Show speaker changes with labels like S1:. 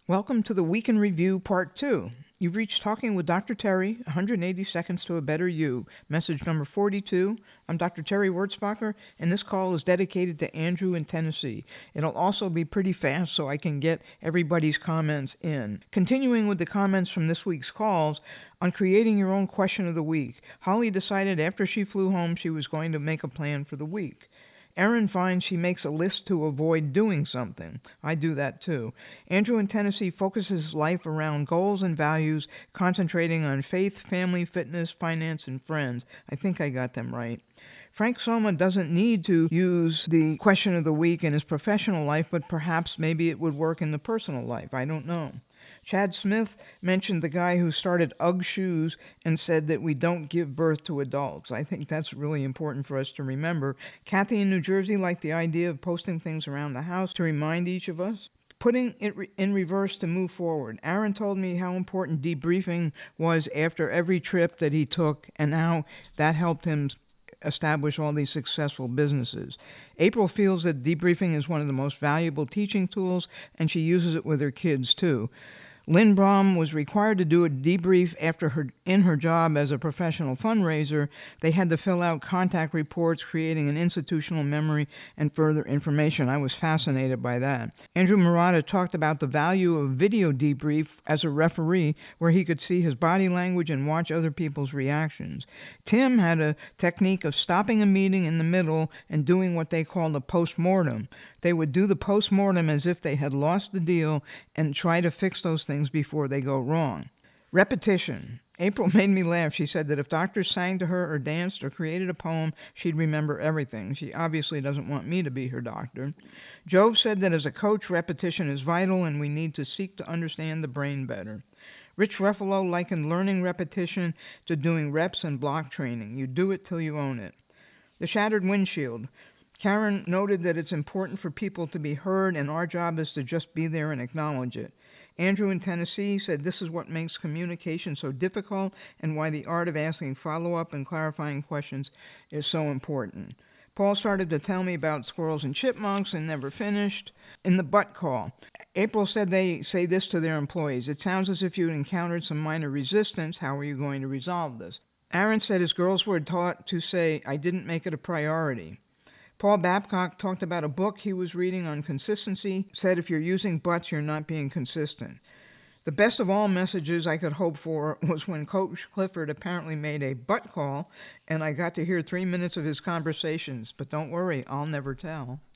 S1: Welcome to the Week in Review Part 2. You've reached Talking with Dr. Terry, 180 Seconds to a Better You, message number 42. I'm Dr. Terry Wurzbacher, and this call is dedicated to Andrew in Tennessee. It'll also be pretty fast so I can get everybody's comments in. Continuing with the comments from this week's calls, on creating your own question of the week, Holly decided after she flew home she was going to make a plan for the week. Erin finds she makes a list to avoid doing something. I do that too. Andrew in Tennessee focuses his life around goals and values, concentrating on faith, family, fitness, finance, and friends. I think I got them right. Frank Soma doesn't need to use the question of the week in his professional life, but perhaps maybe it would work in the personal life. I don't know. Chad Smith mentioned the guy who started UGG shoes and said that we don't give birth to adults. I think that's really important for us to remember. Kathy in New Jersey liked the idea of posting things around the house to remind each of us. Putting it in reverse to move forward. Aaron told me how important debriefing was after every trip that he took and how that helped him establish all these successful businesses. April feels that debriefing is one of the most valuable teaching tools, and she uses it with her kids too. Lynn Brom was required to do a debrief in her job as a professional fundraiser. They had to fill out contact reports, creating an institutional memory and further information. I was fascinated by that. Andrew Murata talked about the value of video debrief as a referee, where he could see his body language and watch other people's reactions. Tim had a technique of stopping a meeting in the middle and doing what they called a post-mortem. They would do the post-mortem as if they had lost the deal and try to fix those things before they go wrong. Repetition. April made me laugh. She said that if doctors sang to her or danced or created a poem, she'd remember everything. She obviously doesn't want me to be her doctor. Jove said that as a coach, repetition is vital and we need to seek to understand the brain better. Rich Ruffalo likened learning repetition to doing reps and block training. You do it till you own it. The shattered windshield. Karen noted that it's important for people to be heard, and our job is to just be there and acknowledge it. Andrew in Tennessee said this is what makes communication so difficult and why the art of asking follow-up and clarifying questions is so important. Paul started to tell me about squirrels and chipmunks and never finished. In the butt call, April said they say this to their employees. It sounds as if you encountered some minor resistance. How are you going to resolve this? Aaron said his girls were taught to say, I didn't make it a priority. Paul Babcock talked about a book he was reading on consistency, said if you're using buts, you're not being consistent. The best of all messages I could hope for was when Coach Clifford apparently made a butt call, and I got to hear 3 minutes of his conversations. But don't worry, I'll never tell.